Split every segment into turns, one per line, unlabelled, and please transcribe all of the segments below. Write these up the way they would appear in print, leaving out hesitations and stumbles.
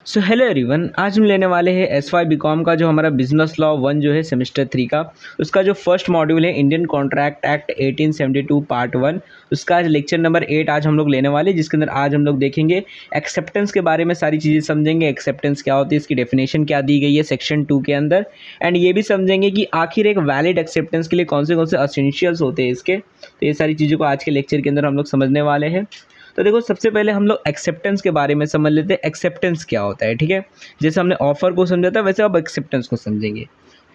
So hello everyone, आज हम लेने वाले हैं एस वाई बी कॉम का जो हमारा बिजनेस लॉ 1 जो है सेमेस्टर 3 का, उसका जो फर्स्ट मॉड्यूल है इंडियन कॉन्ट्रैक्ट एक्ट 1872 पार्ट 1, उसका लेक्चर नंबर 8 आज हम लोग लेने वाले हैं, जिसके अंदर आज हम लोग देखेंगे एक्सेप्टेंस के बारे में सारी चीज़ें समझेंगे। एक्सेप्टेंस क्या होती है, इसकी डेफिनेशन क्या दी गई है सेक्शन 2 के अंदर, एंड ये भी समझेंगे कि आखिर एक वैलिड एक्सेप्टेंस के लिए कौन से असेंशियल्स होते हैं इसके। तो ये सारी चीज़ों को आज के लेक्चर के अंदर हम लोग समझने वाले हैं। तो देखो, सबसे पहले हम लोग एक्सेप्टेंस के बारे में समझ लेते हैं। एक्सेप्टेंस क्या होता है, ठीक है। जैसे हमने ऑफर को समझा था, वैसे अब एक्सेप्टेंस को समझेंगे।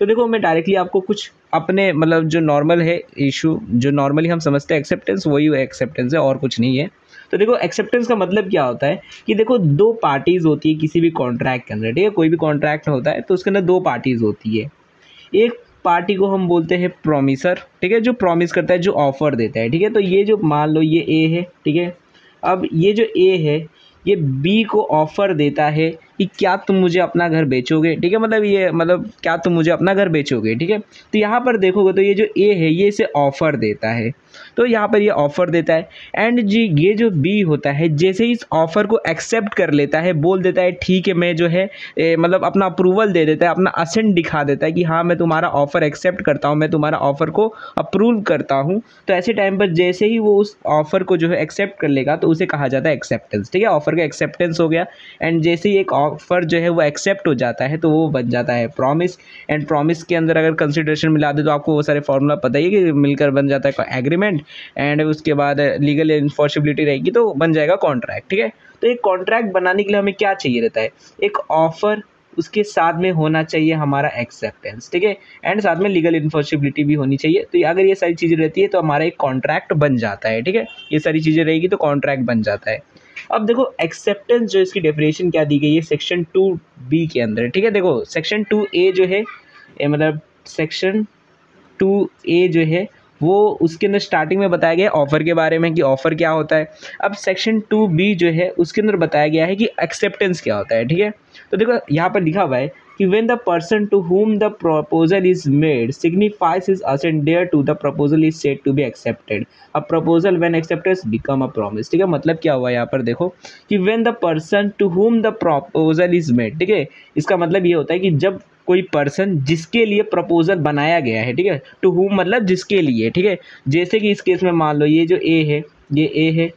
तो देखो, मैं डायरेक्टली आपको कुछ अपने जो नॉर्मल है इशू, जो नॉर्मली हम समझते हैं एक्सेप्टेंस, वही एक्सेप्टेंस है और कुछ नहीं है। तो देखो, एक्सेप्टेंस का मतलब क्या होता है कि देखो, दो पार्टीज़ होती है किसी भी कॉन्ट्रैक्ट के अंदर, ठीक है। कोई भी कॉन्ट्रैक्ट होता है तो उसके अंदर दो पार्टीज़ होती है। एक पार्टी को हम बोलते हैं प्रॉमिसर, ठीक है, जो प्रॉमिस करता है, जो ऑफर देता है, ठीक है। तो ये जो मान लो ये ए है, ठीक है। अब ये जो ए है, ये बी को ऑफ़र देता है कि क्या तुम मुझे अपना घर बेचोगे, ठीक है। क्या तुम मुझे अपना घर बेचोगे, ठीक है। तो यहाँ पर देखोगे तो ये जो ए है, ये इसे ऑफ़र देता है, तो यहाँ पर ये ऑफ़र देता है। एंड जी ये जो बी होता है, जैसे ही इस ऑफ़र को एक्सेप्ट कर लेता है, बोल देता है ठीक है, मैं जो है अपना अप्रूवल दे देता है, अपना असेंट दिखा देता है कि हाँ मैं तुम्हारा ऑफ़र एक्सेप्ट करता हूँ, मैं तुम्हारा ऑफ़र को अप्रूव करता हूँ। तो ऐसे टाइम पर जैसे ही वो उस ऑफ़र को जो है एक्सेप्ट कर लेगा तो उसे कहा जाता है एक्सेप्टेंस, ठीक है। ऑफ़र का एक्सेप्टेंस हो गया। एंड जैसे ही एक ऑफ़र जो है वो एक्सेप्ट हो जाता है तो वो बन जाता है प्रॉमिस। एंड प्रॉमिस के अंदर अगर कंसिडरेशन मिला दे तो आपको वो सारे फॉर्मूला पता ही है कि मिलकर बन जाता है एग्रीमेंट, एंड उसके बाद लीगल इन्फॉर्सिबिलिटी रहेगी तो बन जाएगा कॉन्ट्रैक्ट, ठीक है। तो एक कॉन्ट्रैक्ट बनाने के लिए हमें क्या चाहिए रहता है, एक ऑफ़र, उसके साथ में होना चाहिए हमारा एक्सेप्टेंस, ठीक है, एंड साथ में लीगल इन्फॉर्सिबिलिटी भी होनी चाहिए। तो अगर ये सारी चीज़ें रहती है तो हमारा एक कॉन्ट्रैक्ट बन जाता है, ठीक है। ये सारी चीज़ें रहेगी तो कॉन्ट्रैक्ट बन जाता है। अब देखो, एक्सेप्टेंस जो इसकी डेफिनेशन क्या दी गई है सेक्शन 2B के अंदर, ठीक है। देखो, सेक्शन 2A जो है, सेक्शन 2A जो है वो उसके अंदर स्टार्टिंग में बताया गया है ऑफ़र के बारे में कि ऑफ़र क्या होता है। अब सेक्शन 2B जो है उसके अंदर बताया गया है कि एक्सेप्टेंस क्या होता है, ठीक है। तो देखो, यहाँ पर लिखा हुआ है कि when the person to whom the proposal is made signifies his assent thereto, the proposal is said to be accepted. A proposal when accepted become a promise, ठीक है। मतलब क्या हुआ यहाँ पर देखो कि when the person to whom the proposal is made, ठीक है, इसका मतलब ये होता है कि जब कोई पर्सन जिसके लिए प्रपोजल बनाया गया है, ठीक है, टू हुम मतलब जिसके लिए, ठीक है। जैसे कि इस केस में मान लो ये जो ए है, ये ए है,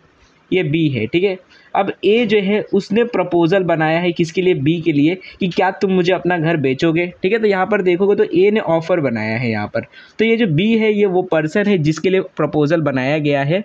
ये बी है, ठीक है। अब ए जो है उसने प्रपोजल बनाया है किसके लिए, बी के लिए, कि क्या तुम मुझे अपना घर बेचोगे, ठीक है। तो यहाँ पर देखोगे तो ए ने ऑफर बनाया है यहाँ पर, तो ये जो बी है ये वो पर्सन है जिसके लिए प्रपोजल बनाया गया है।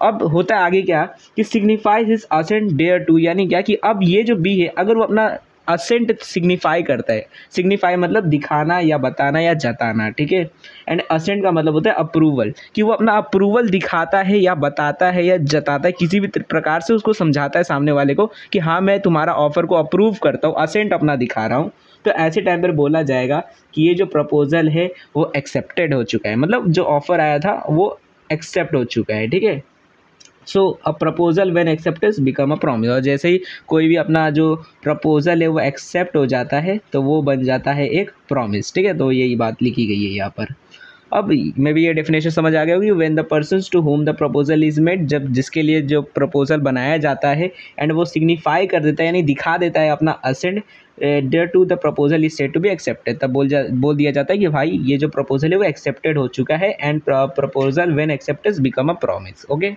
अब होता है आगे क्या कि signifies his assent thereto, यानी क्या कि अब ये जो बी है अगर वो अपना असेंट सिग्निफाई करता है, सिग्निफाई मतलब दिखाना या बताना या जताना, ठीक है। एंड असेंट का मतलब होता है अप्रूवल, कि वो अपना अप्रूवल दिखाता है या बताता है या जताता है, किसी भी प्रकार से उसको समझाता है सामने वाले को कि हाँ मैं तुम्हारा ऑफर को अप्रूव करता हूँ, असेंट अपना दिखा रहा हूँ। तो ऐसे टाइम पर बोला जाएगा कि ये जो प्रपोजल है वो एक्सेप्टेड हो चुका है, मतलब जो ऑफर आया था वो एक्सेप्ट हो चुका है, ठीक है। So a proposal when accepted become a promise, और जैसे ही कोई भी अपना जो प्रपोजल है वो एक्सेप्ट हो जाता है तो वो बन जाता है एक प्रॉमिस, ठीक है। तो यही बात लिखी गई है यहाँ पर। अब मे भी ये डेफिनेशन समझ आ गया होगी, when the persons to whom the proposal is made, जब जिसके लिए जो प्रपोजल बनाया जाता है एंड वो सिग्निफाई कर देता है यानी दिखा देता है अपना assent thereto, the proposal is said to be accepted, तब बोल दिया जाता है कि भाई ये जो प्रपोजल है वो एक्सेप्टेड हो चुका है। And proposal when accepted become a promise, okay.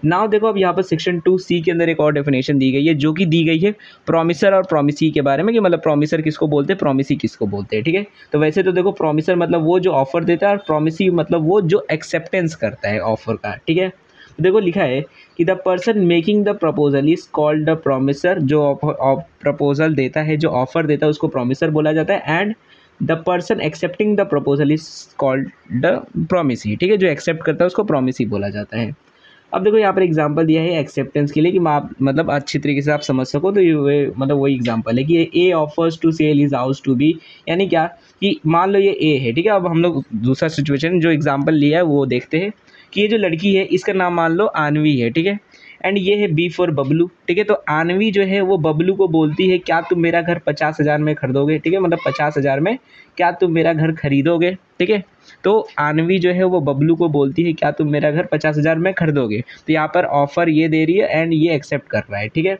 Now देखो, अब यहाँ पर सेक्शन 2C के अंदर एक और डेफिनेशन दी गई है जो कि दी गई है प्रॉमिसर और प्रॉमिसी के बारे में, कि मतलब प्रॉमिसर किसको बोलते हैं, प्रॉमिसी किसको बोलते हैं, ठीक है। तो वैसे तो देखो, प्रॉमिसर मतलब वो जो ऑफर देता है और प्रॉमिसी मतलब वो जो एक्सेप्टेंस करता है ऑफर का, ठीक है। तो देखो लिखा है कि the person making the proposal is called the promiser, जो प्रपोजल देता है, जो ऑफर देता है उसको प्रॉमिसर बोला जाता है। And the person accepting the proposal is called the promisee, ठीक है, जो एक्सेप्ट करता है उसको प्रॉमिसी बोला जाता है। अब देखो, यहाँ पर एग्जांपल दिया है एक्सेप्टेंस के लिए कि आप मतलब अच्छी तरीके से आप समझ सको, तो ये मतलब वही एग्जांपल है कि A offers to sell his house to B, यानी क्या कि मान लो ये ए है, ठीक है। अब हम लोग दूसरा सिचुएशन जो एग्जांपल लिया है वो देखते हैं कि ये जो लड़की है इसका नाम मान लो आनवी है, ठीक है। एंड ये है बी फॉर बबलू, ठीक है। तो आनवी जो है वो बबलू को बोलती है क्या तुम मेरा घर 50,000 में खरीदोगे, ठीक है, मतलब 50,000 में क्या तुम मेरा घर खरीदोगे, ठीक है। तो आनवी जो है वो बबलू को बोलती है क्या तुम मेरा घर 50,000 में खरीदोगे। तो यहाँ पर ऑफर ये दे रही है एंड ये एक्सेप्ट कर रहा है, ठीक है।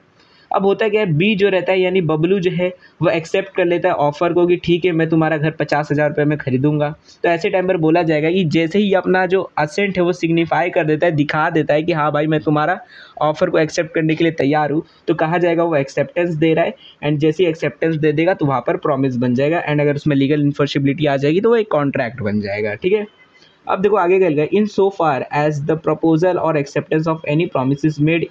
अब होता क्या है, बी जो रहता है यानी बबलू जो है वो एक्सेप्ट कर लेता है ऑफर को कि ठीक है मैं तुम्हारा घर 50,000 रुपये में खरीदूंगा। तो ऐसे टाइम पर बोला जाएगा कि जैसे ही अपना जो असेंट है वो सिग्निफाई कर देता है, दिखा देता है कि हाँ भाई मैं तुम्हारा ऑफर को एक्सेप्ट करने के लिए तैयार हूँ, तो कहा जाएगा वो एक्सेप्टेंस दे रहा है। एंड जैसे ही एक्सेप्टेंस दे देगा तो वहाँ पर प्रॉमिस बन जाएगा, एंड अगर उसमें लीगल इन्फोर्सिबिलिटी आ जाएगी तो वो एक कॉन्ट्रैक्ट बन जाएगा। ठीक है, अब देखो आगे क्या लिखा है, इन सो फार एज द प्रपोजल और acceptance of any promise is made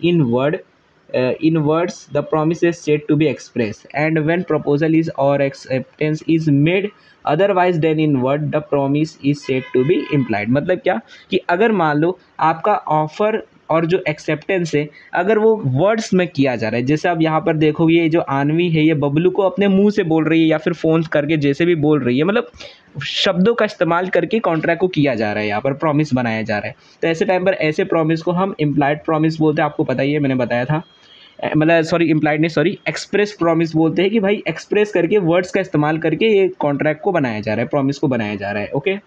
in words the promise is said to be expressed, and when proposal is or acceptance is made otherwise than in word the promise is said to be implied। मतलब क्या कि अगर मान लो आपका offer और जो acceptance है अगर वो वर्ड्स में किया जा रहा है, जैसे आप यहाँ पर देखोगे ये जो आनवी है ये बबलू को अपने मुंह से बोल रही है या फिर फ़ोन करके जैसे भी बोल रही है, मतलब शब्दों का इस्तेमाल करके कॉन्ट्रैक्ट को किया जा रहा है, यहाँ पर प्रॉमिस बनाया जा रहा है। तो ऐसे टाइम पर ऐसे प्रॉमिस को हम इम्प्लाइड प्रॉमिस बोलते हैं, आपको पता ही है मैंने बताया था। मतलब सॉरी इम्प्लाइड नहीं, सॉरी एक्सप्रेस प्रॉमिस बोलते हैं कि भाई एक्सप्रेस करके वर्ड्स का इस्तेमाल करके ये कॉन्ट्रैक्ट को बनाया जा रहा है, प्रॉमिस को बनाया जा रहा है। ओके,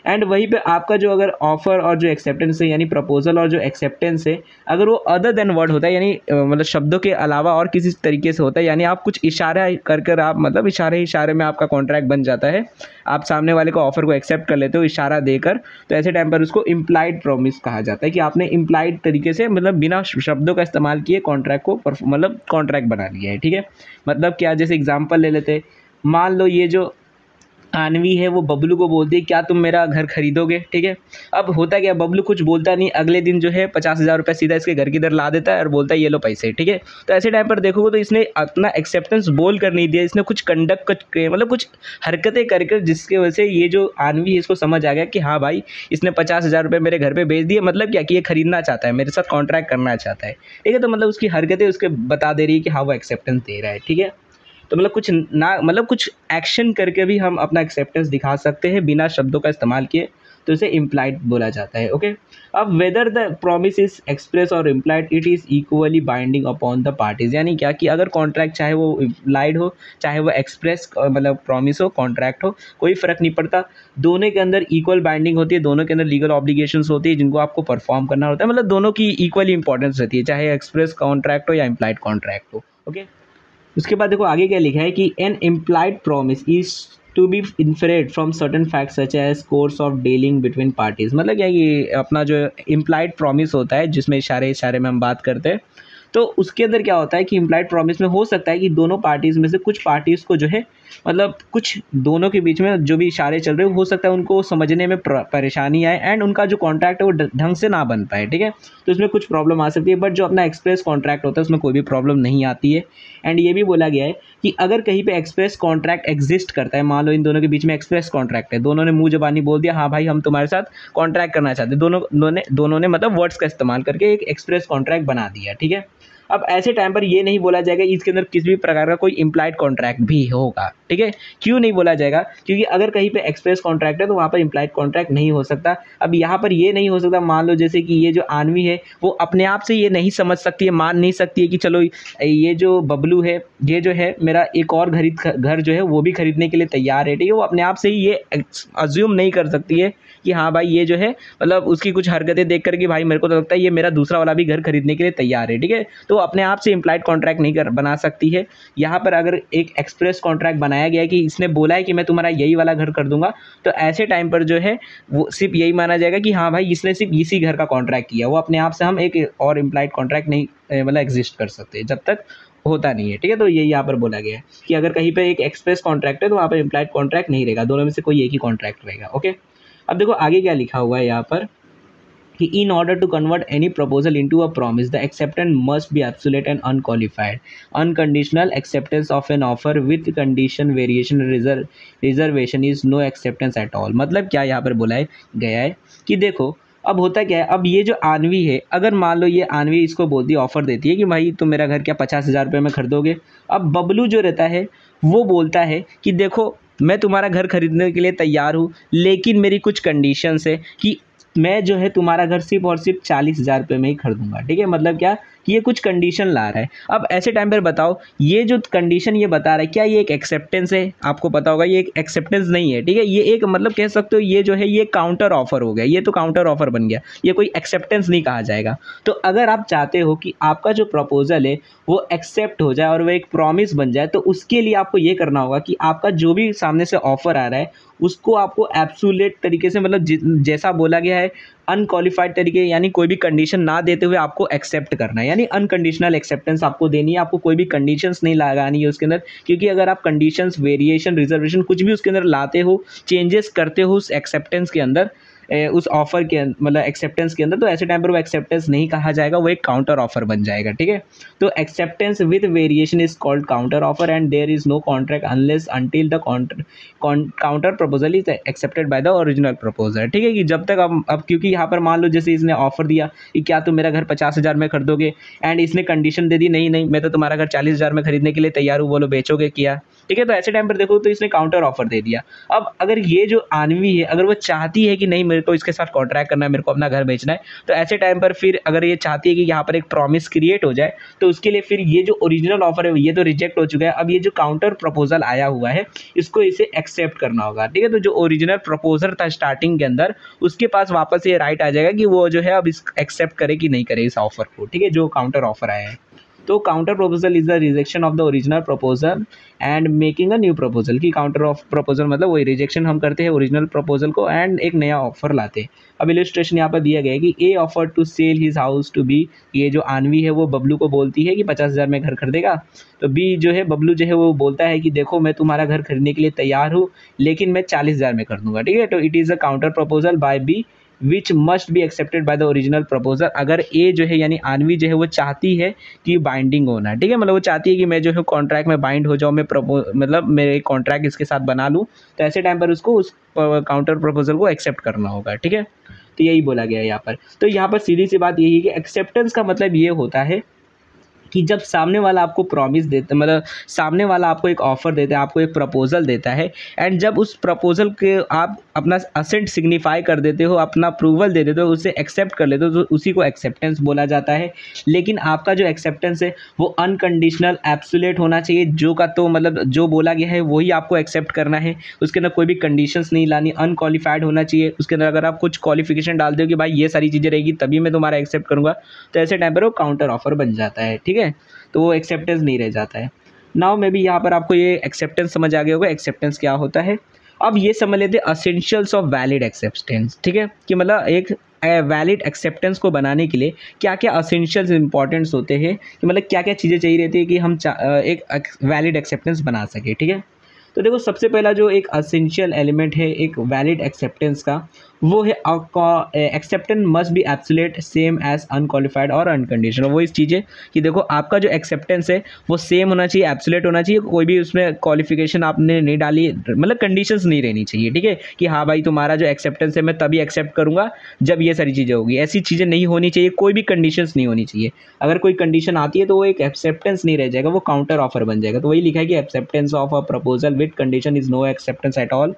एंड वहीं पे आपका जो अगर ऑफर और जो एक्सेप्टेंस है यानी प्रपोजल और जो एक्सेप्टेंस है अगर वो अदर देन वर्ड होता है यानी मतलब शब्दों के अलावा और किसी तरीके से होता है, यानी आप कुछ इशारा कर आप मतलब इशारे में आपका कॉन्ट्रैक्ट बन जाता है, आप सामने वाले को ऑफर को एक्सेप्ट कर लेते हो इशारा देकर, तो ऐसे टाइम पर उसको इम्प्लाइड प्रॉमिस कहा जाता है कि आपने इम्प्लाइड तरीके से मतलब बिना शब्दों का इस्तेमाल किए कॉन्ट्रैक्ट को मतलब कॉन्ट्रैक्ट बना लिया है। ठीक है, मतलब क्या, जैसे एग्जाम्पल ले लेते, मान लो ये जो आनवी है वो बबलू को बोलती है क्या तुम मेरा घर खरीदोगे। ठीक है, अब होता क्या, बबलू कुछ बोलता नहीं, अगले दिन जो है 50,000 रुपये सीधा इसके घर की इधर ला देता है और बोलता है ये लो पैसे। ठीक है, तो ऐसे टाइम पर देखोगे तो इसने अपना एक्सेप्टेंस बोल कर नहीं दिया, इसने कुछ कंडक्ट मतलब कुछ हरकतें करके जिसके वजह से ये जो आनवी है इसको समझ आ गया कि हाँ भाई इसने 50,000 रुपये मेरे घर पर भेज दिए, मतलब क्या कि ये खरीदना चाहता है, मेरे साथ कॉन्ट्रैक्ट करना चाहता है। ठीक है, तो मतलब उसकी हरकतें उसके बता दे रही है कि हाँ वो एक्सेप्टेंस दे रहा है। ठीक है, तो मतलब कुछ ना मतलब कुछ एक्शन करके भी हम अपना एक्सेप्टेंस दिखा सकते हैं बिना शब्दों का इस्तेमाल किए, तो इसे इम्प्लाइड बोला जाता है। ओके, अब whether the promise is express और implied it is equally binding upon the parties, यानी क्या कि अगर कॉन्ट्रैक्ट चाहे वो इम्प्लाइड हो चाहे वो एक्सप्रेस मतलब प्रॉमिस हो कॉन्ट्रैक्ट हो, कोई फ़र्क नहीं पड़ता, दोनों के अंदर इक्वल बाइंडिंग होती है, दोनों के अंदर लीगल ऑब्लिगेशंस होती है जिनको आपको परफॉर्म करना होता है, मतलब दोनों की इक्वली इंपॉर्टेंस रहती है चाहे एक्सप्रेस कॉन्ट्रैक्ट हो या इम्प्लाइड कॉन्ट्रैक्ट हो। ओके, उसके बाद देखो आगे क्या लिखा है कि an implied promise is to be inferred from certain facts such as course of dealing between parties. मतलब क्या ये अपना जो इम्प्लाइड प्रॉमिस होता है जिसमें इशारे में हम बात करते हैं, तो उसके अंदर क्या होता है कि इम्प्लाइड प्रॉमिस में हो सकता है कि दोनों पार्टीज़ में से कुछ पार्टीज़ को जो है मतलब कुछ दोनों के बीच में जो भी इशारे चल रहे हो सकता है उनको समझने में परेशानी आए एंड उनका जो कॉन्ट्रैक्ट है वो ढंग से ना बन पाए। ठीक है, तो इसमें कुछ प्रॉब्लम आ सकती है, बट जो अपना एक्सप्रेस कॉन्ट्रैक्ट होता है उसमें कोई भी प्रॉब्लम नहीं आती है। एंड ये भी बोला गया है कि अगर कहीं पे एक्सप्रेस कॉन्ट्रैक्ट एग्जिस्ट करता है, मान लो इन दोनों के बीच में एक्सप्रेस कॉन्ट्रैक्ट है, दोनों ने मुंह ज़बानी बोल दिया हाँ भाई हम तुम्हारे साथ कॉन्ट्रैक्ट करना चाहते हैं, दोनों ने मतलब वर्ड्स का इस्तेमाल करके एक एक्सप्रेस कॉन्ट्रैक्ट बना दिया। ठीक है, अब ऐसे टाइम पर ये नहीं बोला जाएगा इसके अंदर किसी भी प्रकार का कोई इम्प्लाइड कॉन्ट्रैक्ट भी होगा। ठीक है, क्यों नहीं बोला जाएगा, क्योंकि अगर कहीं पे एक्सप्रेस कॉन्ट्रैक्ट है तो वहाँ पर इम्प्लाइड कॉन्ट्रैक्ट नहीं हो सकता। अब यहाँ पर ये नहीं हो सकता, मान लो जैसे कि ये जो आनवी है वो अपने आप से ये नहीं समझ सकती है, मान नहीं सकती है कि चलो ये जो बबलू है ये जो है मेरा एक और घर जो है वो भी खरीदने के लिए तैयार है। ठीक है, वो अपने आप से ही ये अज्यूम नहीं कर सकती है कि हाँ भाई ये जो है मतलब उसकी कुछ हरकतें देख कर कि भाई मेरे को तो लगता है ये मेरा दूसरा वाला भी घर खरीदने के लिए तैयार है। ठीक है, तो अपने आप से इम्प्लाइड कॉन्ट्रैक्ट नहीं बना सकती है। यहाँ पर अगर एक एक्सप्रेस कॉन्ट्रैक्ट बनाया गया है कि इसने बोला है कि मैं तुम्हारा यही वाला घर कर दूंगा, तो ऐसे टाइम पर जो है वो सिर्फ यही माना जाएगा कि हाँ भाई इसने सिर्फ इसी घर का कॉन्ट्रैक्ट किया, वो अपने आप से हम एक और इम्प्लाइड कॉन्ट्रैक्ट नहीं मतलब एग्जिस्ट कर सकते जब तक होता नहीं है। ठीक है, तो ये यहाँ पर बोला गया है कि अगर कहीं पे एक एक्सप्रेस कॉन्ट्रैक्ट है तो वहाँ पर इम्प्लाइड कॉन्ट्रैक्ट नहीं रहेगा, दोनों में से कोई एक ही कॉन्ट्रैक्ट रहेगा। ओके, अब देखो आगे क्या लिखा हुआ है यहाँ पर कि in order to convert any proposal into a promise the acceptance must be absolute and unqualified unconditional acceptance of an offer with condition variation reservation is no acceptance at all. मतलब क्या यहाँ पर बोला गया है कि देखो अब होता क्या है, अब ये जो आनवी है अगर मान लो ये आनवी इसको बोलती है ऑफर देती है कि भाई तुम मेरा घर क्या 50,000 रुपये में खरीदोगे। अब बबलू जो रहता है वो बोलता है कि देखो मैं तुम्हारा घर खरीदने के लिए तैयार हूँ लेकिन मेरी कुछ कंडीशंस है कि मैं जो है तुम्हारा घर सिर्फ और सिर्फ 40,000 रुपये में ही खरीदूंगा। ठीक है, मतलब क्या कि ये कुछ कंडीशन ला रहा है। अब ऐसे टाइम पर बताओ ये जो कंडीशन ये बता रहा है क्या ये एक एक्सेप्टेंस है? आपको पता होगा ये एक एक्सेप्टेंस नहीं है, ठीक है। ये एक मतलब कह सकते हो ये जो है ये काउंटर ऑफर हो गया, ये तो काउंटर ऑफर बन गया, ये कोई एक्सेप्टेंस नहीं कहा जाएगा। तो अगर आप चाहते हो कि आपका जो प्रपोजल है वो एक्सेप्ट हो जाए और वो एक प्रॉमिस बन जाए, तो उसके लिए आपको ये करना होगा कि आपका जो भी सामने से ऑफर आ रहा है उसको आपको एब्सोल्यूट तरीके से मतलब जैसा बोला गया है अनक्वालिफाइड तरीके यानी कोई भी कंडीशन ना देते हुए आपको एक्सेप्ट करना है, यानी अनकंडीशनल एक्सेप्टेंस आपको देनी है। आपको कोई भी कंडीशंस नहीं लगानी है उसके अंदर, क्योंकि अगर आप कंडीशंस, वेरिएशन, रिजर्वेशन कुछ भी उसके अंदर लाते हो, चेंजेस करते हो उस एक्सेप्टेंस के अंदर, उस ऑफर के मतलब एक्सेप्टेंस के अंदर, तो ऐसे टाइम पर वो एक्सेप्टेंस नहीं कहा जाएगा, वो एक काउंटर ऑफर बन जाएगा, ठीक है। तो acceptance with variation is called counter offer and there is no contract unless until the counter proposal is accepted by the original proposer, ठीक है। कि जब तक अब क्योंकि यहाँ पर मान लो जैसे इसने ऑफर दिया कि क्या तुम मेरा घर 50,000 में खरीदोगे, एंड इसने कंडीशन दे दी नहीं नहीं मैं तो तुम्हारा घर 40,000 में खरीदने के लिए तैयार हूँ, बोलो बेचोगे किया, ठीक है। तो ऐसे टाइम पर देखो तो इसने काउंटर ऑफर दे दिया। अब अगर ये जो आनवी है अगर वो चाहती है कि नहीं मेरे को इसके साथ कॉन्ट्रैक्ट करना है, मेरे को अपना घर बेचना है, तो ऐसे टाइम पर फिर अगर ये चाहती है कि यहाँ पर एक प्रॉमिस क्रिएट हो जाए, तो उसके लिए फिर ये जो ओरिजिनल ऑफर है ये तो रिजेक्ट हो चुका है, अब ये जो काउंटर प्रपोजल आया हुआ है इसको इसे एक्सेप्ट करना होगा, ठीक है। तो जो ओरिजिनल प्रपोजर था स्टार्टिंग के अंदर उसके पास वापस ये राइट आ जाएगा कि वो जो है अब इस एक्सेप्ट करे कि नहीं करे इस ऑफर को, ठीक है, जो काउंटर ऑफर आया है। तो counter proposal is the rejection of the original proposal and making a new proposal. की काउंटर ऑफ प्रपोजल मतलब वही रिजेक्शन हम करते हैं ओरिजिनल प्रपोजल को एंड एक नया ऑफर लाते हैं। अब इलस्ट्रेशन यहाँ पर दिया गया है कि A offer to sell his house to B, ये जो आनवी है वो बबलू को बोलती है कि 50,000 में घर खरीदेगा, तो बी जो है बबलू जो है वो बोलता है कि देखो मैं तुम्हारा घर खरीदने के लिए तैयार हूँ लेकिन मैं 40,000 में कर दूंगा, ठीक है। तो it is a counter proposal by B which must be accepted by the original proposer. अगर ए जो है यानी आनवी जो है वो चाहती है कि बाइंडिंग होना, ठीक है, मतलब वो चाहती है कि मैं जो है कॉन्ट्रैक्ट में बाइंड हो जाऊँ, मैं मतलब मेरे कॉन्ट्रैक्ट इसके साथ बना लूँ, तो ऐसे टाइम पर उसको उस काउंटर प्रपोजल को एक्सेप्ट करना होगा, ठीक है। तो यही बोला गया है यहाँ पर। तो यहाँ पर सीधी सी बात यही है कि एक्सेप्टेंस का मतलब ये होता है कि जब सामने वाला आपको प्रॉमिस देता मतलब सामने वाला आपको एक ऑफ़र देता है, आपको एक प्रपोज़ल देता है, एंड जब उस प्रपोज़ल के आप अपना असेंट सिग्निफाई कर देते हो, अपना अप्रूवल दे देते हो, उसे एक्सेप्ट कर लेते हो, तो उसी को एक्सेप्टेंस बोला जाता है। लेकिन आपका जो एक्सेप्टेंस है वो अनकंडीशनल एब्सोल्यूट होना चाहिए, जो का तो मतलब जो बोला गया है वही आपको एक्सेप्ट करना है, उसके अंदर कोई भी कंडीशंस नहीं लानी, अनक्वालिफाइड होना चाहिए। उसके अंदर अगर आप कुछ क्वालिफिकेशन डाल दो कि भाई ये सारी चीज़ें रहेगी तभी मैं तुम्हारा एक्सेप्ट करूँगा, तो ऐसे टाइम पर वो काउंटर ऑफर बन जाता है, ठीक है। तो वो एक्सेप्टेंस नहीं रह जाता है। नाउ मे बी यहाँ पर आपको ये एक्सेप्टेंस समझ आ गया होगा, एक्सेप्टेंस क्या होता है। अब ये समझ लेते हैं असेंशियल्स ऑफ वैलिड एक्सेप्टेंस, ठीक है, कि मतलब एक वैलिड एक्सेप्टेंस को बनाने के लिए क्या क्या असेंशियल्स इंपॉर्टेंट्स होते हैं, कि मतलब क्या क्या चीज़ें चाहिए रहती है कि हम एक वैलिड एक्सेप्टेंस बना सके, ठीक है। तो देखो सबसे पहला जो एक असेंशियल एलिमेंट है एक वैलिड एक्सेप्टेंस का, वो है आपका acceptance must be absolute same as unqualified और अनकंडीशनल। वो इस चीज़ है कि देखो आपका जो एक्सेप्टेंस है वो सेम होना चाहिए, एब्सोल्यूट होना चाहिए, कोई भी उसमें क्वालिफिकेशन आपने नहीं डाली, मतलब कंडीशंस नहीं रहनी चाहिए, ठीक है, कि हाँ भाई तुम्हारा जो एक्सेप्टेंस है मैं तभी एक्सेप्ट करूँगा जब ये सारी चीज़ें होगी, ऐसी चीज़ें नहीं होनी चाहिए, कोई भी कंडीशंस नहीं होनी चाहिए। अगर कोई कंडीशन आती है तो वो एक एक्सेप्टेंस नहीं रह जाएगा, वो काउंटर ऑफर बन जाएगा। तो वही लिखा है कि acceptance of a proposal with condition is no acceptance at all.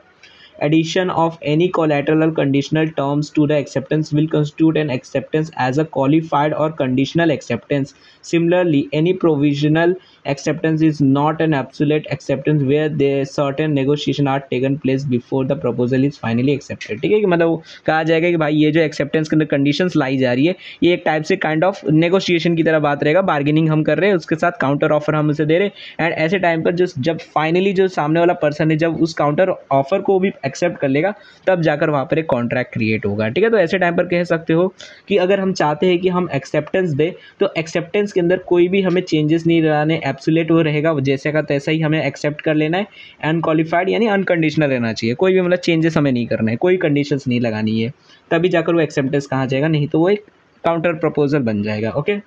Addition of any collateral or conditional terms to the acceptance will constitute an acceptance as a qualified or conditional acceptance. Similarly, any provisional acceptance is not an absolute acceptance where there certain negotiation are taken place before the proposal is finally accepted, ठीक है। कि मतलब कहा जाएगा कि भाई ये जो एक्सेप्टेंस के अंदर कंडीशंस लाई जा रही है ये एक टाइप से काइंड ऑफ नेगोशिएशन की तरह बात रहेगा, बार्गेनिंग हम कर रहे हैं, उसके साथ काउंटर ऑफर हम उसे दे रहे हैं, एंड ऐसे टाइम पर जो जब फाइनली जो सामने वाला पर्सन है जब उस काउंटर ऑफर को भी एक्सेप्ट कर लेगा तब जाकर वहाँ पर एक कॉन्ट्रैक्ट क्रिएट होगा, ठीक है। तो ऐसे टाइम पर कह सकते हो कि अगर हम चाहते हैं कि हम एक्सेप्टेंस दें तो एक्सेप्टेंस के अंदर कोई भी हमें चेंजेस नहीं लाने, एब्सोल्यूट वो रहेगा जैसे का तैसा ही हमें एक्सेप्ट कर लेना है। अनक्वालिफाइड यानी अनकंडीशनल रहना चाहिए, कोई भी मतलब चेंजेस हमें नहीं करना है, कोई कंडीशंस नहीं लगानी है, तभी जाकर वो एक्सेप्टेंस कहा जाएगा, नहीं तो वो एक काउंटर प्रपोजल बन जाएगा, ओके।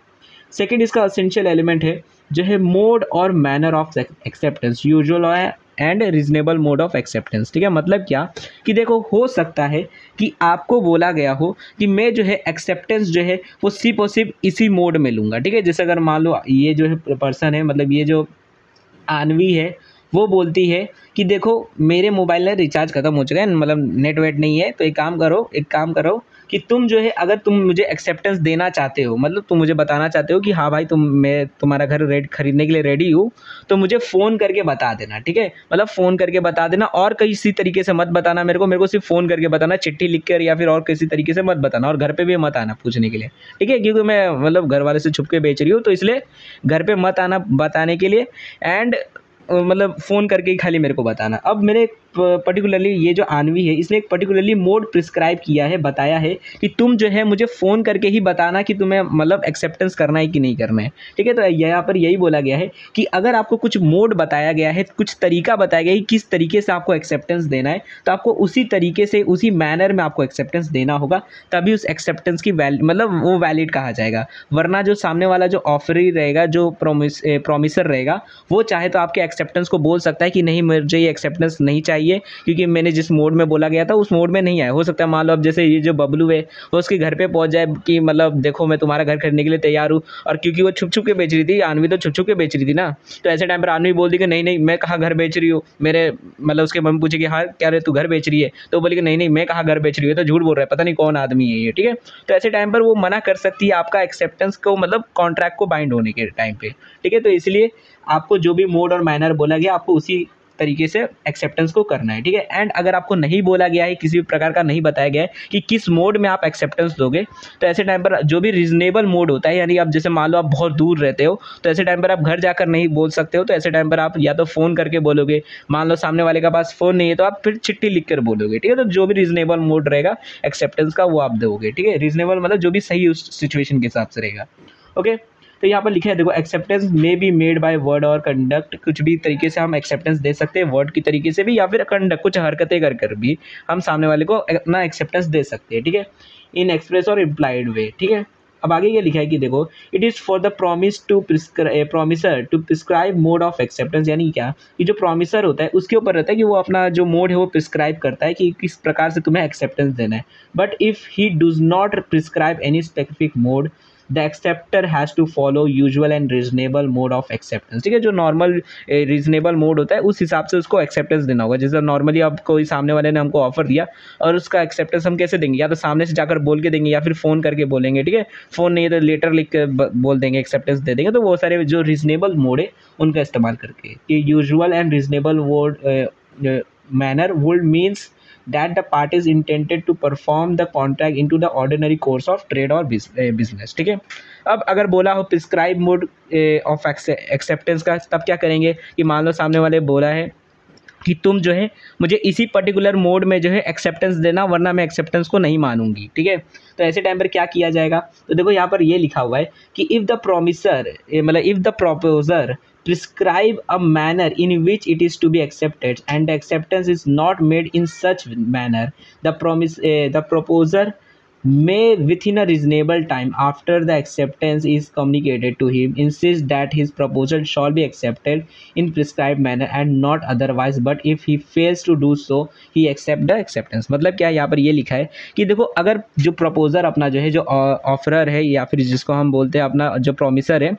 सेकेंड इसका असेंशियल एलिमेंट है जो है मोड और manner of acceptance, usual and reasonable mode of acceptance, ठीक है। मतलब क्या कि देखो हो सकता है कि आपको बोला गया हो कि मैं जो है एक्सेप्टेंस जो है वो सिर्फ और सिर्फ इसी मोड में लूँगा, ठीक है। जैसे अगर मान लो ये जो है पर्सन है मतलब ये जो आनवी है वो बोलती है कि देखो मेरे मोबाइल में रिचार्ज ख़त्म हो चुका है, मतलब नेट वेट नहीं है, तो एक काम करो कि तुम जो है अगर तुम मुझे एक्सेप्टेंस देना चाहते हो, मतलब तुम मुझे बताना चाहते हो कि हाँ भाई मैं तुम्हारा घर खरीदने के लिए रेडी हूँ, तो मुझे फ़ोन करके बता देना, ठीक है। मतलब फ़ोन करके बता देना, और किसी तरीके से मत बताना मेरे को सिर्फ फ़ोन करके बताना, चिट्ठी लिख कर या फिर और किसी तरीके से मत बताना, और घर पे भी मत आना पूछने के लिए, ठीक है, क्योंकि मैं मतलब घर वाले से छुप के बेच रही हूँ, तो इसलिए घर पे मत आना बताने के लिए। एंड मतलब फ़ोन करके ही खाली मेरे को बताना। अब मैंने पर्टिकुलरली ये जो आणवी है, इसने एक पर्टिकुलरली मोड प्रिस्क्राइब किया है, बताया है कि तुम जो है मुझे फ़ोन करके ही बताना कि तुम्हें मतलब एक्सेप्टेंस करना है कि नहीं करना है, ठीक है। तो यहाँ पर यही बोला गया है कि अगर आपको कुछ मोड बताया गया है, कुछ तरीका बताया गया है कि किस तरीके से आपको एक्सेप्टेंस देना है, तो आपको उसी तरीके से उसी मैनर में आपको एक्सेप्टेंस देना होगा, तभी उस एक्सेप्टेंस की मतलब वो वैलिड कहा जाएगा। वरना जो सामने वाला जो ऑफरी रहेगा, जो प्रोमिसर रहेगा, वो चाहे तो आपके एक्सेप्टेंस को बोल सकता है कि नहीं मुझे ये एक्सेप्टेंस नहीं चाहिए, क्योंकि मैंने जिस मोड में बोला गया था उस मोड में नहीं आया। हो सकता है मान लो अब जैसे ये जो बबलू है वो उसके घर पे पहुंच जाए कि मतलब देखो मैं तुम्हारा घर खरीदने के लिए तैयार हूँ, और क्योंकि वो छुप छुप के बेच रही थी, आणवी तो छुप छुप के बेच रही थी ना, तो ऐसे टाइम पर आणवी बोल दी कि नहीं नहीं मैं कहाँ घर बेच रही हूँ, मेरे मतलब उसके मम्मी पूछे कि हाँ क्या रे तू घर बेच रही है, तो बोली कि नहीं नहीं मैं कहाँ घर बेच रही हूँ, तो झूठ बोल रहा है, पता नहीं कौन आदमी है ये, ठीक है। तो ऐसे टाइम पर वो मना कर सकती है आपका एक्सेप्टेंस को, मतलब कॉन्ट्रैक्ट को बाइंड होने के टाइम पे, ठीक है। तो इसलिए आपको जो भी मोड और मैनर बोला गया आपको उसी तरीके से एक्सेप्टेंस को करना है, ठीक है। एंड अगर आपको नहीं बोला गया है, किसी भी प्रकार का नहीं बताया गया है कि किस मोड में आप एक्सेप्टेंस दोगे, तो ऐसे टाइम पर जो भी रीजनेबल मोड होता है, यानी आप जैसे मान लो आप बहुत दूर रहते हो, तो ऐसे टाइम पर आप घर जाकर नहीं बोल सकते हो, तो ऐसे टाइम पर आप या तो फ़ोन करके बोलोगे, मान लो सामने वाले के पास फ़ोन नहीं है तो आप फिर चिट्ठी लिख कर बोलोगे, ठीक है। तो जो भी रीजनेबल मोड रहेगा एक्सेप्टेंस का वो आप दोगे, ठीक है। रीजनेबल मतलब जो भी सही उस सिचुएशन के हिसाब से रहेगा, ओके। तो यहाँ पर लिखा है देखो, acceptance may be made by word और कंडक्ट, कुछ भी तरीके से हम एक्सेप्टेंस दे सकते हैं, वर्ड की तरीके से भी या फिर कंडक्ट कुछ हरकतें कर कर भी हम सामने वाले को अपना एक्सेप्टेंस दे सकते हैं, ठीक है, इन एक्सप्रेस और इम्प्लाइड वे, ठीक है। अब आगे ये लिखा है कि देखो, it is for the promisor to prescribe mode of acceptance, यानी क्या कि जो प्रोमिसर होता है उसके ऊपर रहता है कि वो अपना जो मोड है वो प्रिस्क्राइब करता है कि किस प्रकार से तुम्हें एक्सेप्टेंस देना है। But if he does not prescribe any specific mode, the acceptor has to follow usual and reasonable mode of acceptance, ठीक है। जो नॉर्मल रीजनेबल मोड होता है उस हिसाब से उसको एक्सेप्टेंस देना होगा। जैसे नॉर्मली अब कोई सामने वाले ने हमको ऑफर दिया और उसका एक्सेप्टेंस हम कैसे देंगे, या तो सामने से जाकर बोल के देंगे या फिर फ़ोन करके बोलेंगे, ठीक है। फ़ोन नहीं है तो लेटर लिख के बोल देंगे, एक्सेप्टेंस दे देंगे। तो वो सारे जो रीजनेबल मोड है उनका इस्तेमाल करके, कि usual and reasonable mode manner would means that the parties intended to perform the contract into the ordinary course of trade or business, ठीक है। अब अगर बोला हो प्रिस्क्राइब मोड ऑफ एक्सेप्टेंस का, तब क्या करेंगे कि मान लो सामने वाले बोला है कि तुम जो है मुझे इसी पर्टिकुलर मोड में जो है एक्सेप्टेंस देना, वरना मैं एक्सेप्टेंस को नहीं मानूंगी, ठीक है। तो ऐसे टाइम पर क्या किया जाएगा, तो देखो यहाँ पर ये लिखा हुआ है कि इफ़ द प्रोमिसर मतलब if the proposer prescribe a manner in which it is to be accepted and the acceptance is not made in such manner, the proposer may within a reasonable time after the acceptance is communicated to him insist that his proposal shall be accepted in prescribed manner and not otherwise, but if he fails to do so he accept the acceptance। मतलब क्या यहाँ पर ये लिखा है कि देखो, अगर जो प्रपोजर अपना जो है, जो ऑफरर है या फिर जिसको हम बोलते हैं अपना जो प्रोमिसर है,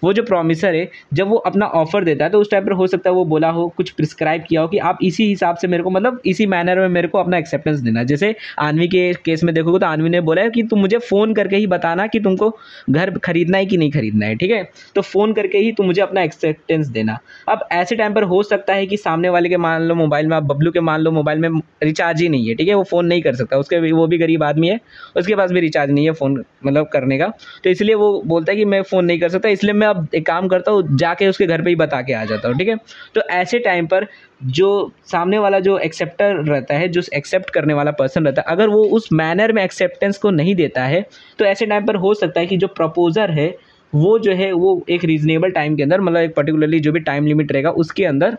वो जो प्रोमिसर है जब वो अपना ऑफर देता है तो उस टाइम पर हो सकता है वो बोला हो, कुछ प्रिस्क्राइब किया हो कि आप इसी हिसाब से मेरे को, मतलब इसी मैनर में मेरे को अपना एक्सेप्टेंस देना। जैसे आणवी के केस में देखोगे तो आणवी ने बोला है कि तुम मुझे फ़ोन करके ही बताना कि तुमको घर खरीदना है कि नहीं खरीदना है, ठीक है। तो फ़ोन करके ही तुम मुझे अपना एक्सेप्टेंस देना। अब ऐसे टाइम पर हो सकता है कि सामने वाले के मान लो मोबाइल में, आप बबलू के मान लो मोबाइल में रिचार्ज ही नहीं है, ठीक है, वो फ़ोन नहीं कर सकता, उसके वो भी गरीब आदमी है, उसके पास भी रिचार्ज नहीं है फ़ोन मतलब करने का, तो इसलिए वो बोलता है कि मैं फ़ोन नहीं कर सकता, इसलिए मैं अब एक काम करता हूँ, जाके उसके घर पे ही बता के आ जाता हूँ, ठीक है। तो ऐसे टाइम पर जो सामने वाला जो एक्सेप्टर रहता है, जो एक्सेप्ट करने वाला पर्सन रहता है, अगर वो उस मैनर में एक्सेप्टेंस को नहीं देता है, तो ऐसे टाइम पर हो सकता है कि जो प्रपोजर है वो जो है वो एक रीजनेबल टाइम के अंदर, मतलब एक पर्टिकुलरली जो भी टाइम लिमिट रहेगा उसके अंदर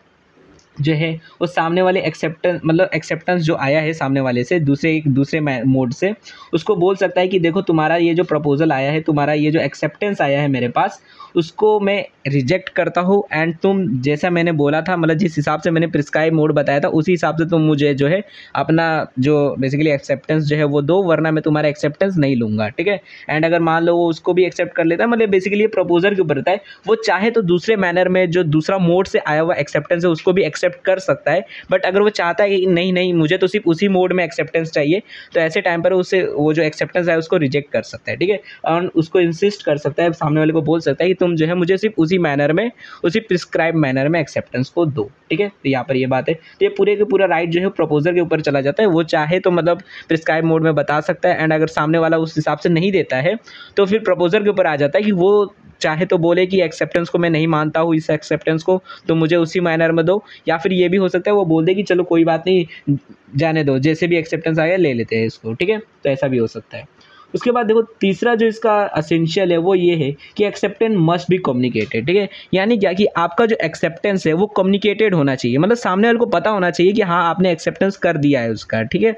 जो है वो सामने वाले एक्सेप्टेंस जो आया है सामने वाले से दूसरे मोड से, उसको बोल सकता है कि देखो तुम्हारा ये जो प्रपोजल आया है, तुम्हारा ये जो एक्सेप्टेंस आया है मेरे पास, उसको मैं रिजेक्ट करता हूँ, एंड तुम जैसा मैंने बोला था, मतलब जिस हिसाब से मैंने प्रिस्क्राइब मोड बताया था उसी हिसाब से तुम मुझे जो है अपना जो बेसिकली एक्सेप्टेंस जो है वो दो, वरना मैं तुम्हारा एक्सेप्टेंस नहीं लूँगा, ठीक है। एंड अगर मान लो वो उसको भी एक्सेप्ट कर लेता है, मतलब बेसिकली ये प्रपोजर के ऊपर रहता है, वो चाहे तो दूसरे मैनर में जो दूसरा मोड से आया हुआ एक्सेप्टेंस है उसको भी एक्सेप्ट एक्सेप्ट कर सकता है, बट अगर वो चाहता है कि नहीं नहीं मुझे तो सिर्फ उसी मोड में एक्सेप्टेंस चाहिए, तो ऐसे टाइम पर उससे वो जो एक्सेप्टेंस है उसको रिजेक्ट कर सकता है, ठीक है। और उसको इंसिस्ट कर सकता है, सामने वाले को बोल सकता है कि तुम जो है मुझे सिर्फ उसी मैनर में, उसी प्रिस्क्राइब मैनर में एक्सेप्टेंस को दो, ठीक है। तो यहाँ पर ये बात है, तो ये पूरे के पूरा राइट जो है प्रपोजर के ऊपर चला जाता है। वो चाहे तो मतलब प्रिस्क्राइब मोड में बता सकता है, एंड अगर सामने वाला उस हिसाब से नहीं देता है तो फिर प्रपोजर के ऊपर आ जाता है कि वो चाहे तो बोले कि एक्सेप्टेंस को मैं नहीं मानता हूँ, इस एक्सेप्टेंस को तो मुझे उसी मैनर में दो, या फिर ये भी हो सकता है वो बोल दे कि चलो कोई बात नहीं जाने दो, जैसे भी एक्सेप्टेंस आया ले लेते हैं इसको, ठीक है। तो ऐसा भी हो सकता है। उसके बाद देखो तीसरा जो इसका असेंशियल है वो ये है कि एक्सेप्टेंस मस्ट बी कम्युनिकेटेड, ठीक है। यानी क्या कि आपका जो एक्सेप्टेंस है वो कम्युनिकेटेड होना चाहिए, मतलब सामने वाले को पता होना चाहिए कि हाँ आपने एक्सेप्टेंस कर दिया है उसका, ठीक है।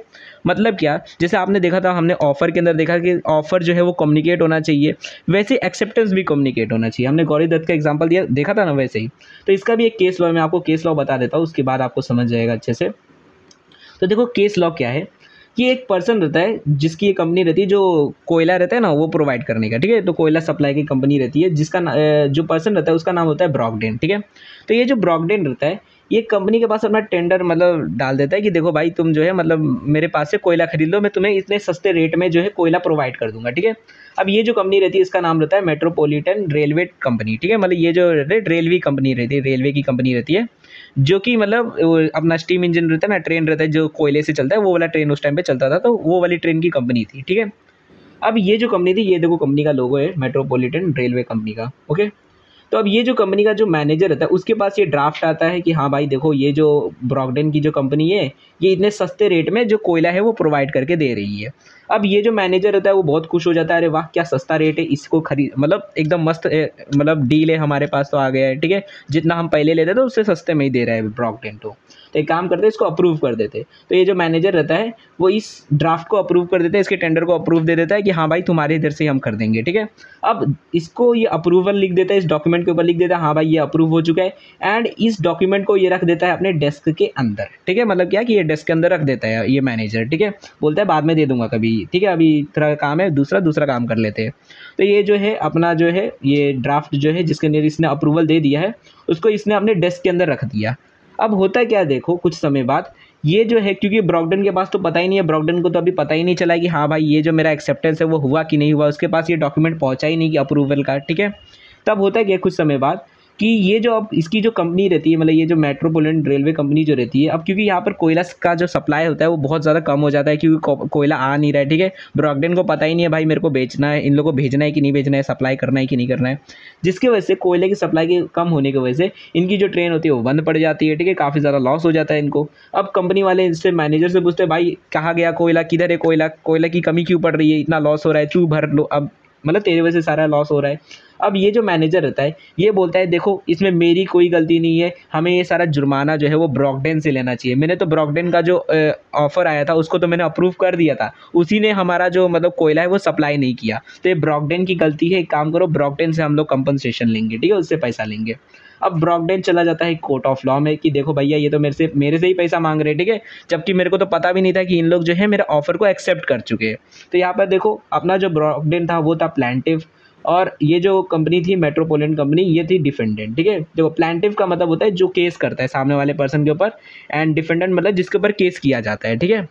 मतलब क्या, जैसे आपने देखा था, हमने ऑफर के अंदर देखा कि ऑफर जो है वो कम्युनिकेट होना चाहिए, वैसे एक्सेप्टेंस भी कम्युनिकेट होना चाहिए। हमने गौरी दत्त का एग्जाम्पल दिया देखा था ना, वैसे ही। तो इसका भी एक केस लॉ, मैं आपको केस लॉ बता देता हूँ, उसके बाद आपको समझ जाएगा अच्छे से। तो देखो केस लॉ क्या है कि एक पर्सन रहता है जिसकी ये कंपनी रहती है, जो कोयला रहता है ना वो प्रोवाइड करने का, ठीक है। तो कोयला सप्लाई की कंपनी रहती है, जिसका जो पर्सन रहता है उसका नाम होता है ब्रॉकडेन, ठीक है। तो ये जो ब्रॉकडेन रहता है ये कंपनी के पास अपना टेंडर मतलब डाल देता है कि देखो भाई तुम जो है मतलब मेरे पास से कोयला खरीद लो, मैं तुम्हें इतने सस्ते रेट में जो है कोयला प्रोवाइड कर दूंगा, ठीक है। अब ये जो कंपनी रहती है इसका नाम रहता है मेट्रोपॉलिटन रेलवे कंपनी, ठीक है। मतलब ये जो रेलवे कंपनी रहती है, रेलवे की कंपनी रहती है, जो कि मतलब अपना स्टीम इंजन रहता है ना, ट्रेन रहता है जो कोयले से चलता है, वो वाला ट्रेन उस टाइम पे चलता था, तो वो वाली ट्रेन की कंपनी थी, ठीक है। अब ये जो कंपनी थी, ये देखो कंपनी का लोगो है मेट्रोपॉलिटन रेलवे कंपनी का, ओके। तो अब ये जो कंपनी का जो मैनेजर रहता है उसके पास ये ड्राफ्ट आता है कि हाँ भाई देखो ये जो ब्रॉकडेन की जो कंपनी है ये इतने सस्ते रेट में जो कोयला है वो प्रोवाइड करके दे रही है। अब ये जो मैनेजर रहता है वो बहुत खुश हो जाता है, अरे वाह क्या सस्ता रेट है, इसको खरीद, मतलब एकदम मस्त मतलब डील है हमारे पास तो आ गया है, ठीक है। जितना हम पहले लेते थे उससे सस्ते में ही दे रहा है ब्रॉकडेन। तो एक काम करते हैं इसको अप्रूव कर देते। तो ये जो मैनेजर रहता है वो इस ड्राफ्ट को अप्रूव कर देता है, इसके टेंडर को अप्रूव दे देता है कि हाँ भाई तुम्हारे इधर से हम कर देंगे, ठीक है। अब इसको ये अप्रूवल लिख देता है, इस डॉक्यूमेंट के ऊपर लिख देता है हाँ भाई ये अप्रूव हो चुका है, एंड इस डॉक्यूमेंट को ये रख देता है अपने डेस्क के अंदर, ठीक है। मतलब क्या कि ये डेस्क के अंदर रख देता है ये मैनेजर, ठीक है। बोलता है बाद में दे दूंगा कभी, ठीक है, अभी थोड़ा काम है, दूसरा काम कर लेते हैं। तो ये जो है अपना जो है ये ड्राफ्ट जो है जिसके अंदर इसने अप्रूवल दे दिया है उसको इसने अपने डेस्क के अंदर रख दिया। अब होता क्या देखो कुछ समय बाद ये जो है, क्योंकि ब्रॉकडेन के पास तो पता ही नहीं है, ब्रॉकडेन को तो अभी पता ही नहीं चला कि हाँ भाई ये जो मेरा एक्सेप्टेंस है वो हुआ कि नहीं हुआ, उसके पास ये डॉक्यूमेंट पहुंचा ही नहीं कि अप्रूवल का, ठीक है। तब होता क्या कुछ समय बाद कि ये जो अब इसकी जो कंपनी रहती है, मतलब ये जो मेट्रोपॉलिटन रेलवे कंपनी जो रहती है, अब क्योंकि यहाँ पर कोयला का जो सप्लाई होता है वो बहुत ज़्यादा कम हो जाता है, क्योंकि कोयला आ नहीं रहा है, ठीक है। ब्रॉकडेन को पता ही नहीं है भाई मेरे को बेचना है, इन लोगों को भेजना है कि नहीं भेजना है, सप्लाई करना है कि नहीं करना है, जिसकी वजह से कोयले की सप्लाई की कम होने की वजह से इनकी जो ट्रेन होती है वो बंद पड़ जाती है, ठीक है। काफ़ी ज़्यादा लॉस हो जाता है इनको। अब कंपनी वाले इससे मैनेजर से पूछते हैं भाई कहाँ गया कोयला, किधर है कोयला, कोयला की कमी क्यों पड़ रही है, इतना लॉस हो रहा है, तू भर लो, अब मतलब तेरे वजह से सारा लॉस हो रहा है। अब ये जो मैनेजर रहता है ये बोलता है देखो इसमें मेरी कोई गलती नहीं है, हमें ये सारा जुर्माना जो है वो ब्रॉकडेन से लेना चाहिए, मैंने तो ब्रॉकडेन का जो ऑफर आया था उसको तो मैंने अप्रूव कर दिया था, उसी ने हमारा जो मतलब कोयला है वो सप्लाई नहीं किया, तो ये ब्रॉकडेन की गलती है, एक काम करो ब्रॉकडेन से हम लोग कंपनसेशन लेंगे, ठीक है, उससे पैसा लेंगे। अब ब्रॉकडेन चला जाता है कोर्ट ऑफ लॉ में कि देखो भैया ये तो मेरे से ही पैसा मांग रहे हैं, ठीक है, जबकि मेरे को तो पता भी नहीं था कि इन लोग जो है मेरे ऑफर को एक्सेप्ट कर चुके हैं। तो यहाँ पर देखो अपना जो ब्रॉकडेन था वो था प्लांटिव, और ये जो कंपनी थी मेट्रोपॉलिटन कंपनी ये थी डिफेंडेंट, ठीक है। देखो प्लांटिव का मतलब होता है जो केस करता है सामने वाले पर्सन के ऊपर, एंड डिफेंडेंट मतलब जिसके ऊपर केस किया जाता है, ठीक है।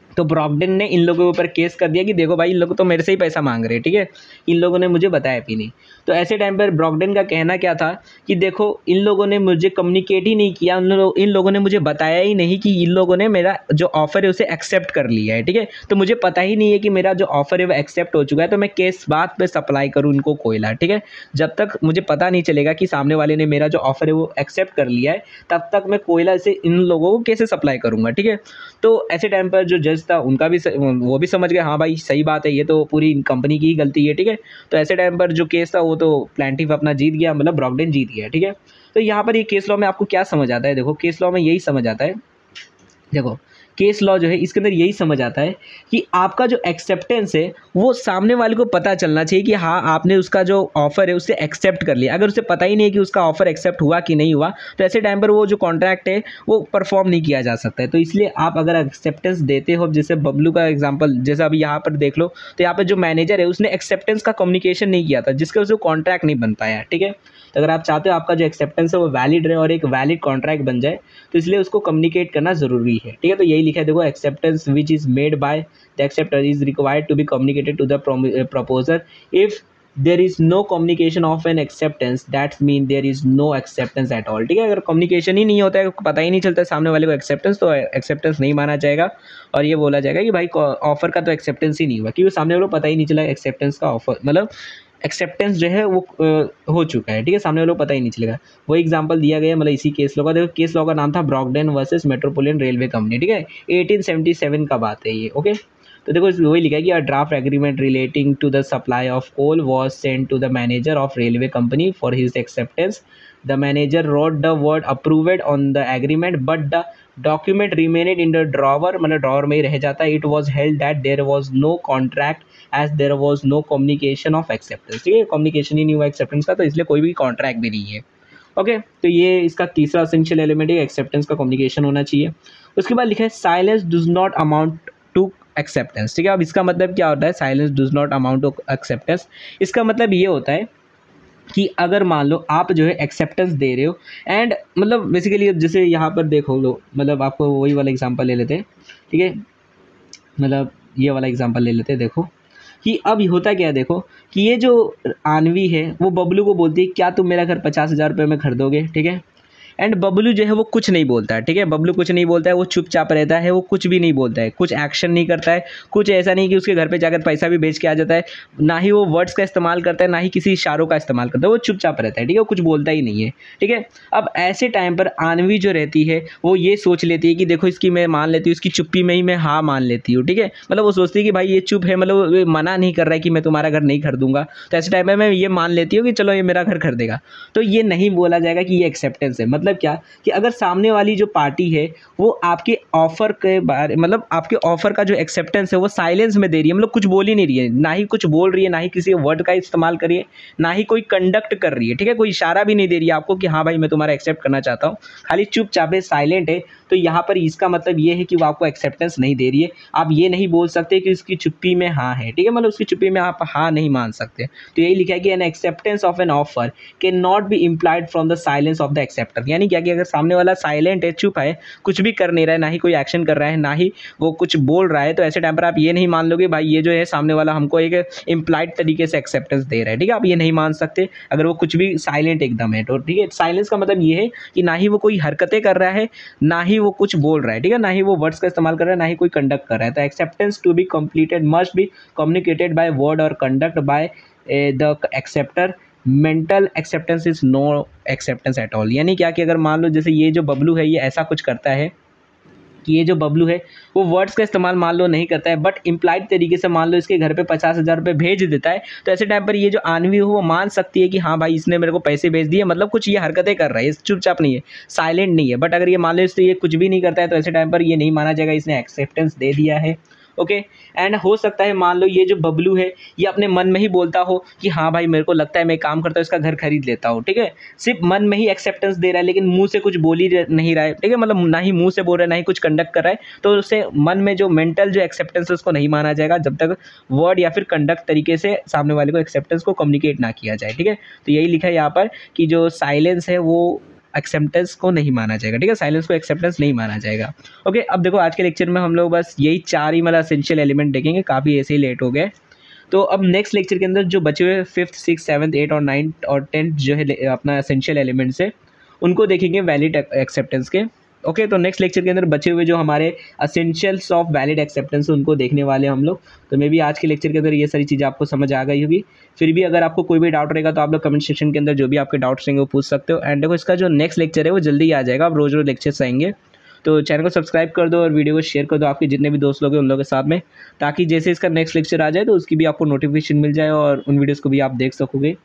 तो ब्रॉकडेन ने इन लोगों के ऊपर केस कर दिया कि देखो भाई इन लोग तो मेरे से ही पैसा मांग रहे हैं, ठीक है, इन लोगों ने मुझे बताया भी नहीं। तो ऐसे टाइम पर ब्रॉकडेन का कहना क्या था कि देखो इन लोगों ने मुझे कम्युनिकेट ही नहीं किया, इन लोगों ने मुझे बताया ही नहीं कि इन लोगों ने मेरा जो ऑफर है उसे एक्सेप्ट कर लिया है, ठीक है। तो मुझे पता ही नहीं है कि मेरा जो ऑफर है वो एक्सेप्ट हो चुका है, तो मैं किस बात पर सप्लाई करूँ इनको कोयला, ठीक है। जब तक मुझे पता नहीं चलेगा कि सामने वाले ने मेरा जो ऑफर है वो एक्सेप्ट कर लिया है तब तक मैं कोयला से इन लोगों को कैसे सप्लाई करूँगा, ठीक है। तो ऐसे टाइम पर जो जज था उनका भी वो भी समझ गए हाँ भाई सही बात है, ये तो पूरी कंपनी की ही गलती है, ठीक है। तो ऐसे टाइम पर जो केस था वो तो प्लांटिफ अपना जीत गया, मतलब ब्रॉकडेन जीत गया, ठीक है। तो यहाँ पर ये केस लॉ में आपको क्या समझ आता है, देखो केस लॉ में यही समझ आता है देखो केस लॉ जो है इसके अंदर यही समझ आता है कि आपका जो एक्सेप्टेंस है वो सामने वाले को पता चलना चाहिए कि हाँ आपने उसका जो ऑफर है उससे एक्सेप्ट कर लिया। अगर उसे पता ही नहीं है कि उसका ऑफर एक्सेप्ट हुआ कि नहीं हुआ तो ऐसे टाइम पर वो जो कॉन्ट्रैक्ट है वो परफॉर्म नहीं किया जा सकता है। तो इसलिए आप अगर एक्सेप्टेंस देते हो, जैसे बबलू का एग्जाम्पल जैसे अभी यहाँ पर देख लो, तो यहाँ पर जो मैनेजर है उसने एक्सेप्टेंस का कम्युनिकेशन नहीं किया था जिसके वजह से कॉन्ट्रैक्ट नहीं बन पाया। ठीक है, तो अगर आप चाहते हो आपका जो एक्सेप्टेंस है वो वैलिड रहे और एक वैलिड कॉन्ट्रैक्ट बन जाए तो इसलिए उसको कम्युनिकेट करना जरूरी है। ठीक है, तो यही लिखा है देखो, acceptance which is made by the acceptor is required to be communicated to the proposer. If there is no communication of an acceptance that's mean there is no acceptance at all. ठीक है, अगर communication ही नहीं होता है, पता ही नहीं चलता है सामने वाले को एक्सेप्टेंस, तो एक्सेप्टेंस नहीं माना जाएगा और ये बोला जाएगा कि भाई ऑफर का तो एक्सेप्टेंस ही नहीं हुआ, क्योंकि सामने वाले को पता ही नहीं चला एक्सेप्टेंस का ऑफर मतलब एक्सेप्टेंस जो है वो हो चुका है। ठीक है, सामने वालों को पता ही नहीं चलेगा। वो एग्जांपल दिया गया मतलब इसी केस लॉ का। देखो केस लॉ का नाम था ब्रॉकडेन वर्सेस मेट्रोपोलिटन रेलवे कंपनी। ठीक है, 1877 का बात है ये। ओके, तो देखो इसमें वही लिखा है कि a draft agreement relating to the supply of coal was sent to the manager of railway company for his acceptance. The manager wrote the word approved on the agreement but the document remained in the drawer, मतलब drawer में ही रह जाता है। It was held that there was no contract as there was no communication of acceptance. ठीक है, communication ही नहीं हुआ एक्सेप्टेंस का, तो इसलिए कोई भी कॉन्ट्रैक्ट भी नहीं है। ओके, तो ये इसका तीसरा एसेंशियल एलिमेंट है, एक्सेप्टेंस का कम्युनिकेशन होना चाहिए। उसके बाद लिखा है silence does not amount to acceptance. ठीक है, अब इसका मतलब क्या होता है, silence does not amount to acceptance. इसका मतलब ये होता है कि अगर मान लो आप जो है एक्सेप्टेंस दे रहे हो एंड मतलब बेसिकली जैसे यहाँ पर देखो लो, मतलब आपको वही वाला एग्जांपल ले लेते हैं। ठीक है, मतलब ये वाला एग्जांपल ले लेते हैं। देखो कि अब होता क्या है, देखो कि ये जो आनवी है वो बबलू को बोलती है क्या तुम मेरा घर 50,000 रुपये में खरीदोगे। ठीक है, एंड बबलू जो है वो कुछ नहीं बोलता है। ठीक है, बबलू कुछ नहीं बोलता है, वो चुपचाप रहता है, वो कुछ भी नहीं बोलता है, कुछ एक्शन नहीं करता है, कुछ ऐसा नहीं कि उसके घर पे जाकर पैसा भी बेच के आ जाता है, ना ही वो वर्ड्स का इस्तेमाल करता है, ना ही किसी इशारों का इस्तेमाल करता है, वो चुपचाप रहता है। ठीक है, वो कुछ बोलता ही नहीं है। ठीक है, अब ऐसे टाइम पर आनवी जो रहती है वो ये सोच लेती है कि देखो इसकी मैं मान लेती हूँ, इसकी चुप्पी में ही मैं हाँ मान लेती हूँ। ठीक है, मतलब वो सोचती है कि भाई ये चुप है, मतलब ये मना नहीं कर रहा है कि मैं तुम्हारा घर नहीं खरीदूंगा, तो ऐसे टाइम में मैं ये मान लेती हूँ कि चलो ये मेरा घर खरीदेगा। तो ये नहीं बोला जाएगा कि ये एक्सेप्टेंस है। मतलब क्या कि अगर सामने वाली जो पार्टी है वो आपके ऑफर के बारे मतलब आपके ऑफर का जो एक्सेप्टेंस है वो साइलेंस में दे रही है, मतलब कुछ बोल ही नहीं रही है, ना ही कुछ बोल रही है, ना ही किसी वर्ड का इस्तेमाल कर रही है, ना ही कोई कंडक्ट कर रही है। ठीक है, कोई इशारा भी नहीं दे रही है आपको कि हाँ भाई मैं तुम्हारा एक्सेप्ट करना चाहता हूँ, खाली चुपचाप है, साइलेंट है। तो यहाँ पर इसका मतलब ये है कि वो आपको एक्सेप्टेंस नहीं दे रही है। आप ये नहीं बोल सकते कि उसकी चुप्पी में हाँ है। ठीक है, मतलब उसकी चुप्पी में आप हाँ नहीं मान सकते। तो यही लिखा है कि N acceptance of an offer can not be implied from the silence of the acceptor. यानी क्या कि अगर सामने वाला साइलेंट है, चुप है, कुछ भी कर नहीं रहा है, ना ही कोई एक्शन कर रहा है, ना ही वो कुछ बोल रहा है, तो ऐसे टाइम पर आप ये नहीं मान लोगे भाई ये जो है सामने वाला हमको एक इम्प्लाइड तरीके से एक्सेप्टेंस दे रहा है। ठीक है, आप ये नहीं मान सकते अगर वो कुछ भी साइलेंट एकदम है। तो ठीक है, साइलेंस का मतलब ये है कि ना ही वो कोई हरकतें कर रहा है, ना ही वो कुछ बोल रहा है। ठीक है, ना ही वो वर्ड्स का इस्तेमाल कर रहा है, ना ही कोई कंडक्ट कर रहा है। तो acceptance to be completed must be communicated by word और conduct by the acceptor. Mental acceptance is no acceptance at all. यानी क्या कि अगर मान लो जैसे ये जो बबलू है ये ऐसा कुछ करता है कि ये जो बबलू है वो वर्ड्स का इस्तेमाल मान लो नहीं करता है, बट इम्प्लाइड तरीके से मान लो इसके घर पे 50,000 रुपये भेज देता है, तो ऐसे टाइम पर ये जो आनवी हो वो मान सकती है कि हाँ भाई इसने मेरे को पैसे भेज दिए, मतलब कुछ ये हरकतें कर रहा है, चुपचाप नहीं है, साइलेंट नहीं है। बट अगर ये मान लो इससे ये कुछ भी नहीं करता है तो ऐसे टाइम पर ये नहीं माना जाएगा इसने एक्सेप्टेंस दे दिया है। ओके, एंड हो सकता है मान लो ये जो बबलू है ये अपने मन में ही बोलता हो कि हाँ भाई मेरे को लगता है मैं काम करता हूँ इसका घर खरीद लेता हूँ। ठीक है, सिर्फ मन में ही एक्सेप्टेंस दे रहा है लेकिन मुंह से कुछ बोल ही नहीं रहा है। ठीक है, मतलब ना ही मुंह से बोल रहा है ना ही कुछ कंडक्ट कर रहा है, तो उसे मन में जो मेंटल जो एक्सेप्टेंस है उसको नहीं माना जाएगा जब तक वर्ड या फिर कंडक्ट तरीके से सामने वाले को एक्सेप्टेंस को कम्युनिकेट ना किया जाए। ठीक है, तो यही लिखा है यहाँ पर कि जो साइलेंस है वो एक्सेप्टेंस को नहीं माना जाएगा। ठीक है, साइलेंस को एक्सेप्टेंस नहीं माना जाएगा। ओके, अब देखो आज के लेक्चर में हम लोग बस यही 4 ही मतलब एसेंशियल एलिमेंट देखेंगे, काफ़ी ऐसे ही लेट हो गए। तो अब नेक्स्ट लेक्चर के अंदर जो बचे हुए 5th 6th 7th 8th और 9th और 10th जो है अपना एसेंशियल एलिमेंट्स है उनको देखेंगे वैलिड एक्सेप्टेंस के। ओके, तो नेक्स्ट लेक्चर के अंदर बचे हुए जो हमारे एसेंशियल्स ऑफ वैलिड एक्सेप्टेंस उनको देखने वाले हम लोग। तो मे भी आज के लेक्चर के अंदर ये सारी चीज़ें आपको समझ आ गई होगी। फिर भी अगर आपको कोई भी डाउट रहेगा तो आप लोग कमेंट सेक्शन के अंदर जो भी आपके डाउट्स रहेंगे वो पूछ सकते हो। एंड देखो इसका जो नेक्स्ट लेक्चर है वो जल्दी आ जाएगा, अब रोज़ रोज़ लेक्चर्स आएंगे। तो चैनल को सब्सक्राइब कर दो और वीडियो को शेयर कर दो आपके जितने भी दोस्त लोग हैं उन लोगों के साथ में, ताकि जैसे इसका नेक्स्ट लेक्चर आ जाए तो उसकी भी आपको नोटिफिकेशन मिल जाए और उन वीडियोज़ को भी आप देख सकोगे।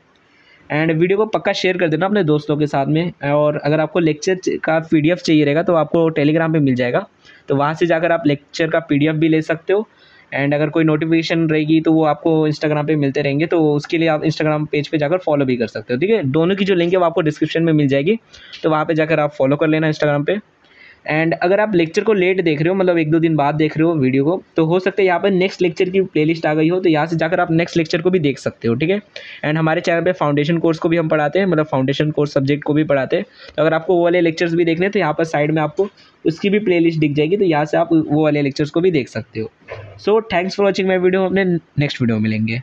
एंड वीडियो को पक्का शेयर कर देना अपने दोस्तों के साथ में। और अगर आपको लेक्चर का PDF चाहिए रहेगा तो आपको टेलीग्राम पे मिल जाएगा, तो वहाँ से जाकर आप लेक्चर का PDF भी ले सकते हो। एंड अगर कोई नोटिफिकेशन रहेगी तो वो आपको इंस्टाग्राम पे मिलते रहेंगे, तो उसके लिए आप इंस्टाग्राम पेज पे जाकर फॉलो भी कर सकते हो, ठीक है। दोनों की जो लिंक है वो आपको डिस्क्रिप्शन में मिल जाएगी, तो वहाँ पे जाकर आप फॉलो कर लेना इंस्टाग्राम पे। एंड अगर आप लेक्चर को लेट देख रहे हो, मतलब 1-2 दिन बाद देख रहे हो वीडियो को, तो हो सकता है यहाँ पर नेक्स्ट लेक्चर की प्लेलिस्ट आ गई हो, तो यहाँ से जाकर आप नेक्स्ट लेक्चर को भी देख सकते हो, ठीक है। एंड हमारे चैनल पे फाउंडेशन कोर्स को भी हम पढ़ाते हैं, मतलब फाउंडेशन कोर्स सब्जेक्ट को भी पढ़ाते हैं, तो अगर आपको वो वाले लेक्चर्स भी देखने हैं तो यहाँ पर साइड में आपको उसकी भी प्लेलिस्ट दिख जाएगी, तो यहाँ से आप वो वाले लेक्चर्स को भी देख सकते हो। So thanks for watching my video, अपने नेक्स्ट वीडियो में मिलेंगे।